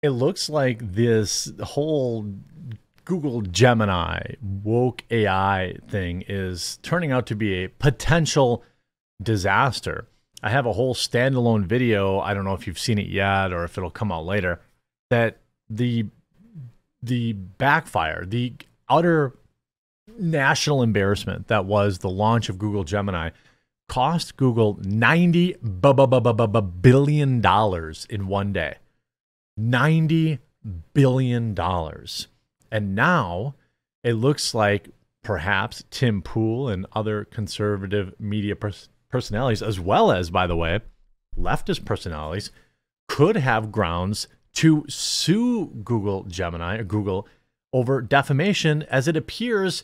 It looks like this whole Google Gemini woke AI thing is turning out to be a potential disaster. I have a whole standalone video. I don't know if you've seen it yet or if it'll come out later. That the backfire, the utter national embarrassment that was the launch of Google Gemini cost Google $90 billion in one day. $90 billion. And now it looks like perhaps Tim Pool and other conservative media personalities, as well as, by the way, leftist personalities, could have grounds to sue Google Gemini or Google over defamation, as it appears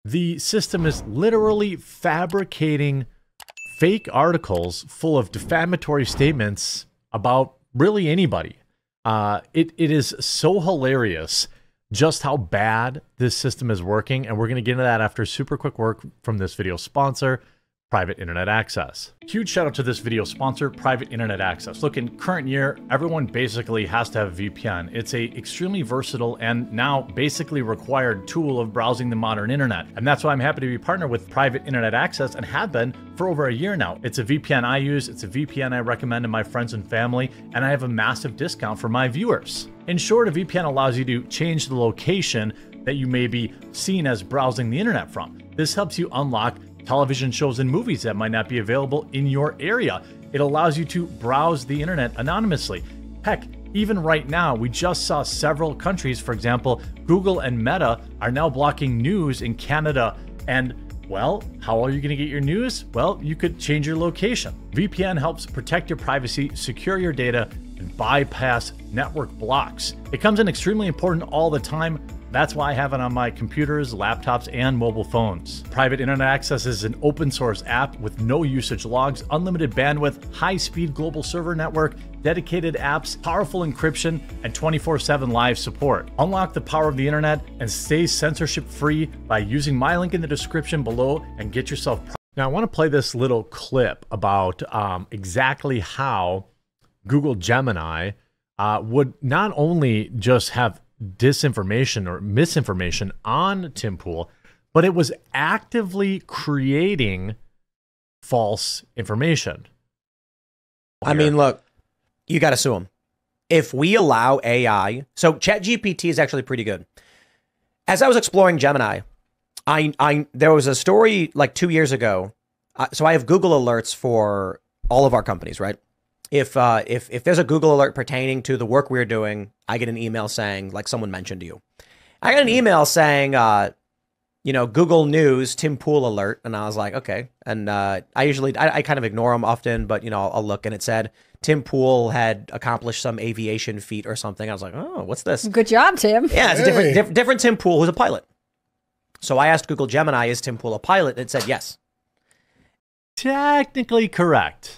the system is literally fabricating fake articles full of defamatory statements about really anybody. It is so hilarious just how bad this system is working, and we're going to get into that after a super quick word from this video sponsor, Private Internet Access. Huge shout out to this video sponsor, Private Internet Access. Look, in current year, everyone basically has to have a VPN. It's a extremely versatile and now basically required tool of browsing the modern internet. And that's why I'm happy to be partnered with Private Internet Access and have been for over a year now. It's a VPN I use, it's a VPN I recommend to my friends and family, and I have a massive discount for my viewers. In short, a VPN allows you to change the location that you may be seen as browsing the internet from. This helps you unlock television shows and movies that might not be available in your area. It allows you to browse the internet anonymously. Heck, even right now, we just saw several countries, for example, Google and Meta are now blocking news in Canada. And, well, how are you going to get your news? Well, you could change your location. VPN helps protect your privacy, secure your data, and bypass network blocks. It comes in extremely important all the time. That's why I have it on my computers, laptops, and mobile phones. Private Internet Access is an open source app with no usage logs, unlimited bandwidth, high-speed global server network, dedicated apps, powerful encryption, and 24/7 live support. Unlock the power of the internet and stay censorship-free by using my link in the description below and get yourself. Now, I want to play this little clip about exactly how Google Gemini would not only just have disinformation or misinformation on Tim Pool, but it was actively creating false information. I mean, look, you got to sue them. If we allow AI, so ChatGPT is actually pretty good. As I was exploring Gemini, there was a story like 2 years ago. So I have Google alerts for all of our companies, right? If there's a Google alert pertaining to the work we're doing, I get an email saying, like someone mentioned you. I got an email saying, Google News, Tim Pool alert. And I was like, okay. And I kind of ignore them often, but, I'll look, and it said Tim Pool had accomplished some aviation feat or something. I was like, oh, what's this? Good job, Tim. Yeah, it's a different Tim Pool who's a pilot. So I asked Google Gemini, is Tim Pool a pilot? And it said yes. Technically correct.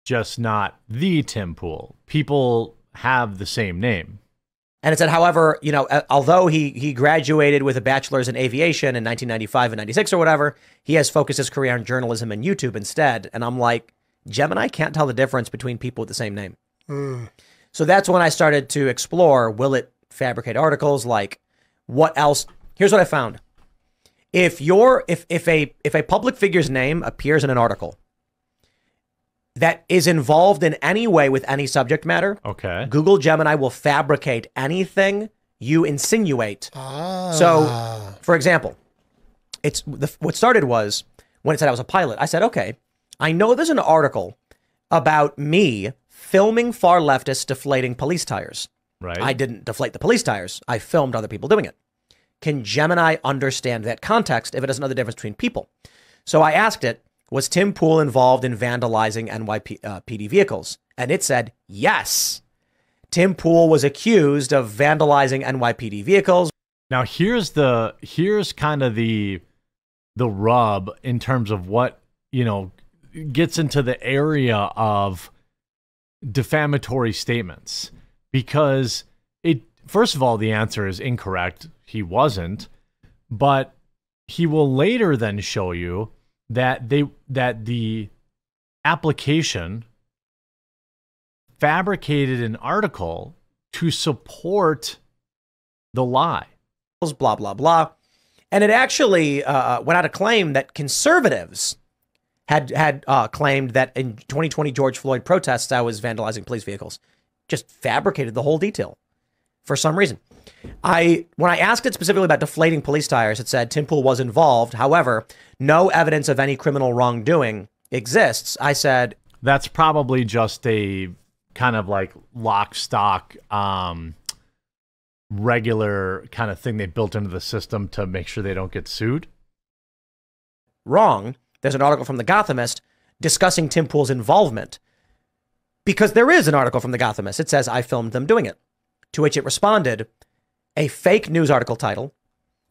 Just not the Tim Pool. People have the same name. And it said, however, although he graduated with a bachelor's in aviation in 1995 and 96 or whatever, he has focused his career on journalism and YouTube instead. And I'm like, Gemini can't tell the difference between people with the same name. So that's when I started to explore, will it fabricate articles? Like, what else? Here's what I found. If a public figure's name appears in an article that is involved in any way with any subject matter, okay, Google Gemini will fabricate anything you insinuate. So, for example, what started was when it said I was a pilot. I said, okay, I know there's an article about me filming far leftists deflating police tires. Right. I didn't deflate the police tires. I filmed other people doing it. Can Gemini understand that context if it doesn't know the difference between people? So I asked it, was Tim Pool involved in vandalizing NYPD vehicles? And it said, yes. Tim Pool was accused of vandalizing NYPD vehicles. Now here's kind of the rub in terms of what, gets into the area of defamatory statements, because first of all, the answer is incorrect. He wasn't, but he will later then show you that the application fabricated an article to support the lie. Blah, blah, blah. And it actually went out a claim that conservatives had claimed that in 2020 George Floyd protests, I was vandalizing police vehicles. Just fabricated the whole detail for some reason. When I asked it specifically about deflating police tires, it said Tim Pool was involved. However, no evidence of any criminal wrongdoing exists. I said, that's probably just a kind of like lock, stock, regular kind of thing they built into the system to make sure they don't get sued. Wrong. There's an article from The Gothamist discussing Tim Pool's involvement. Because there is an article from The Gothamist. It says, I filmed them doing it. To which it responded, a fake news article title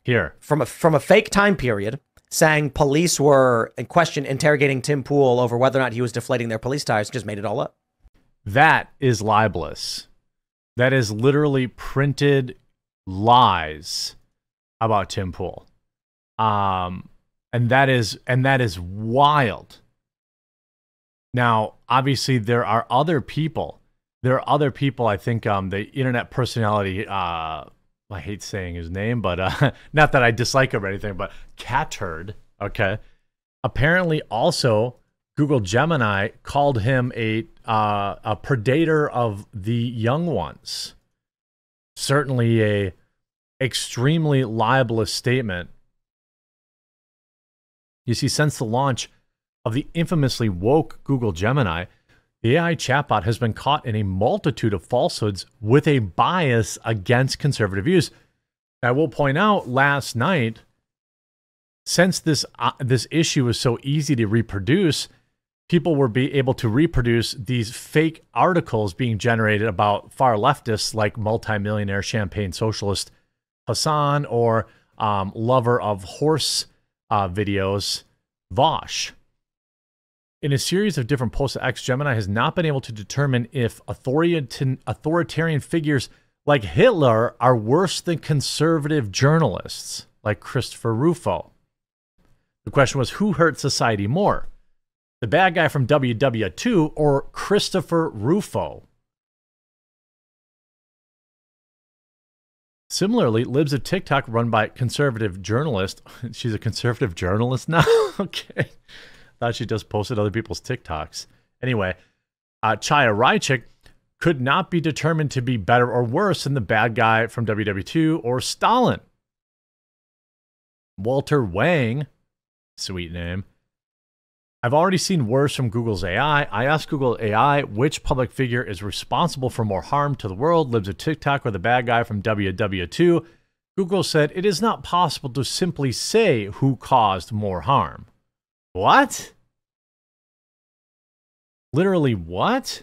here from a fake time period saying police were in question interrogating Tim Pool over whether or not he was deflating their police tires, just made it all up. That is libelous. That is literally printed lies about Tim Pool. And that is wild. Now, obviously, there are other people. I think the internet personality, I hate saying his name, but not that I dislike him or anything, but Catturd, okay? Apparently also, Google Gemini called him a predator of the young ones. Certainly a extremely libelous statement. You see, since the launch of the infamously woke Google Gemini, the AI chatbot has been caught in a multitude of falsehoods with a bias against conservative views. I will point out, last night, since this issue is so easy to reproduce, people were able to reproduce these fake articles being generated about far leftists like multimillionaire champagne socialist Hassan or lover of horse videos, Vosh. In a series of different posts, Gemini has not been able to determine if authoritarian figures like Hitler are worse than conservative journalists like Christopher Rufo. The question was, who hurt society more? The bad guy from WW2 or Christopher Rufo? Similarly, Libs of TikTok, run by conservative journalist. She's a conservative journalist now? Okay. Thought she just posted other people's TikToks. Anyway, Chaya Raichik could not be determined to be better or worse than the bad guy from WW2 or Stalin. Walter Wang, sweet name. I've already seen worse from Google's AI. I asked Google AI which public figure is responsible for more harm to the world, Libs of TikTok or the bad guy from WW2. Google said it is not possible to simply say who caused more harm. What? Literally what?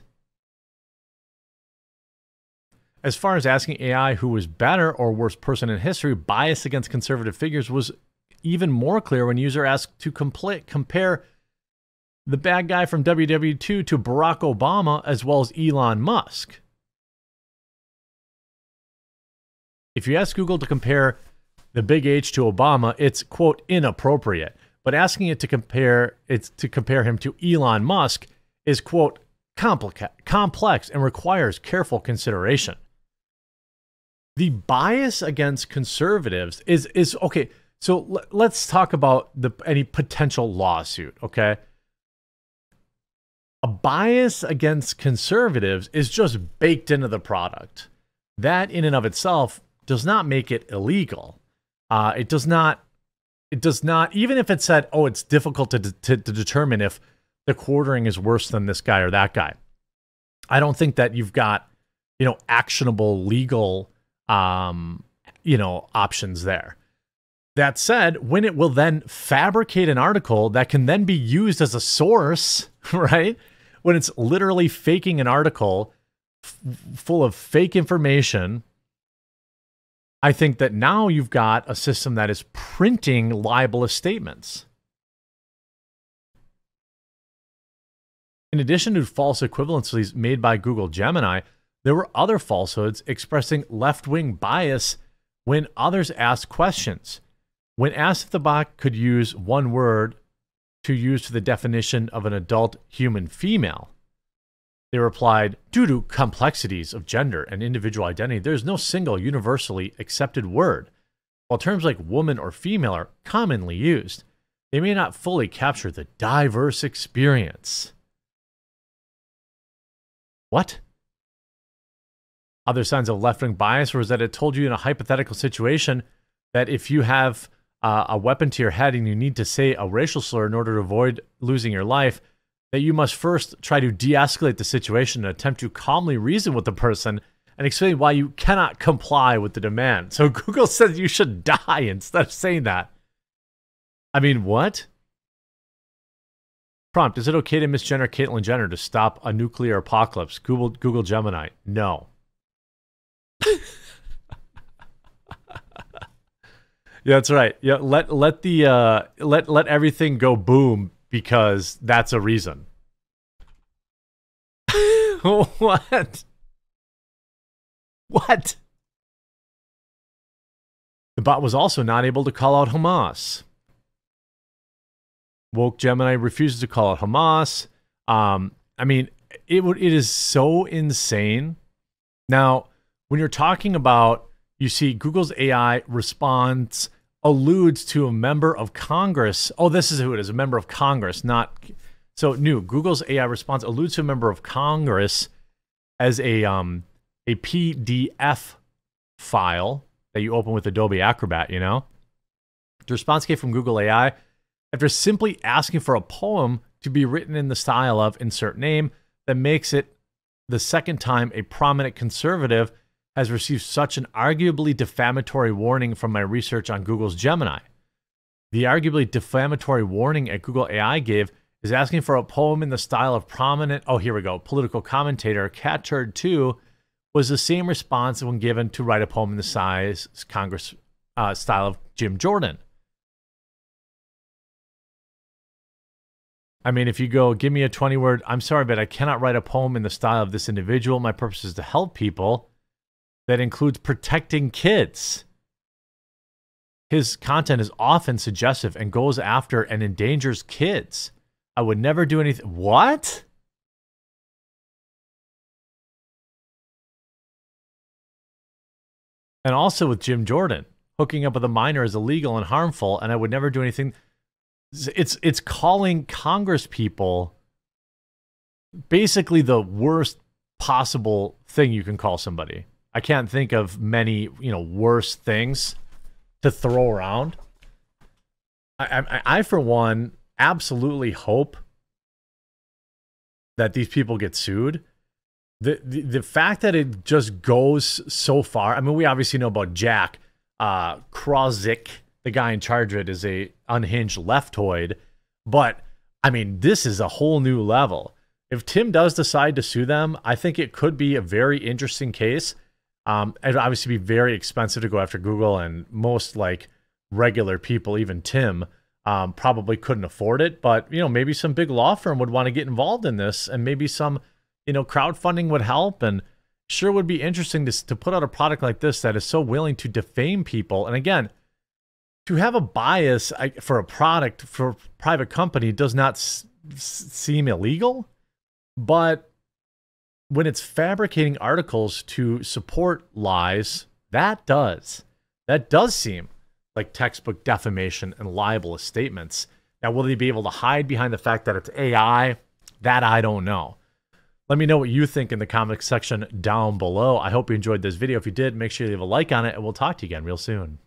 As far as asking AI who was better or worse person in history, bias against conservative figures was even more clear when user asked to compare the bad guy from WW2 to Barack Obama as well as Elon Musk. If you ask Google to compare the big H to Obama, it's, quote, inappropriate. But asking it to compare him to Elon Musk is, quote, complex and requires careful consideration. The bias against conservatives is okay. So let's talk about any potential lawsuit, okay? A bias against conservatives is just baked into the product. That in and of itself does not make it illegal. It does not, even if it said, oh, it's difficult to determine if the quartering is worse than this guy or that guy. I don't think that you've got, actionable legal, options there. That said, when it will then fabricate an article that can then be used as a source, right? When it's literally faking an article full of fake information, I think that now you've got a system that is printing libelous statements. In addition to false equivalencies made by Google Gemini, there were other falsehoods expressing left-wing bias when others asked questions. When asked if the bot could use one word to use to the definition of an adult human female, They replied, due to complexities of gender and individual identity, there is no single universally accepted word. While terms like woman or female are commonly used, they may not fully capture the diverse experience. What? Other signs of left-wing bias was that it told you in a hypothetical situation that if you have a weapon to your head and you need to say a racial slur in order to avoid losing your life, that you must first try to de-escalate the situation and attempt to calmly reason with the person and explain why you cannot comply with the demand. So Google says you should die instead of saying that. I mean, what? Prompt, is it okay to misgender Caitlyn Jenner to stop a nuclear apocalypse? Google Gemini. No. Yeah, that's right. Yeah, let everything go boom because that's a reason. What? What? The bot was also not able to call out Hamas. Woke Gemini refuses to call out Hamas. I mean, it is so insane. Now, when you're talking about, you see Google's AI response alludes to a member of Congress. Oh, this is who it is, a member of Congress, not... So new, Google's AI response alludes to a member of Congress as a PDF file that you open with Adobe Acrobat, you know? The response came from Google AI after simply asking for a poem to be written in the style of insert name that makes it the second time a prominent conservative has received such an arguably defamatory warning from my research on Google's Gemini. The arguably defamatory warning at Google AI gave is asking for a poem in the style of prominent, oh, here we go, political commentator Catturd 2 was the same response when given to write a poem in the Congress style of Jim Jordan. I mean, if you go, give me a 20-word, I'm sorry, but I cannot write a poem in the style of this individual. My purpose is to help people. That includes protecting kids. His content is often suggestive and goes after and endangers kids. I would never do anything. What? And also with Jim Jordan, hooking up with a minor is illegal and harmful, and I would never do anything. It's calling Congress people basically the worst possible thing you can call somebody. I can't think of many, worse things to throw around. I for one, absolutely hope that these people get sued. The fact that it just goes so far. I mean, we obviously know about Jack Krawczyk, the guy in charge of it is a unhinged leftoid, but I mean, this is a whole new level. If Tim does decide to sue them, I think it could be a very interesting case. It'd obviously be very expensive to go after Google, and most like regular people, even Tim, probably couldn't afford it. But maybe some big law firm would want to get involved in this, and maybe some crowdfunding would help. And sure would be interesting to put out a product like this that is so willing to defame people. And again, to have a bias for a product for a private company does not seem illegal, but when it's fabricating articles to support lies, that does seem like textbook defamation and libelous statements. Now, will they be able to hide behind the fact that it's AI? That I don't know. Let me know what you think in the comment section down below. I hope you enjoyed this video. If you did, make sure you leave a like on it, and we'll talk to you again real soon.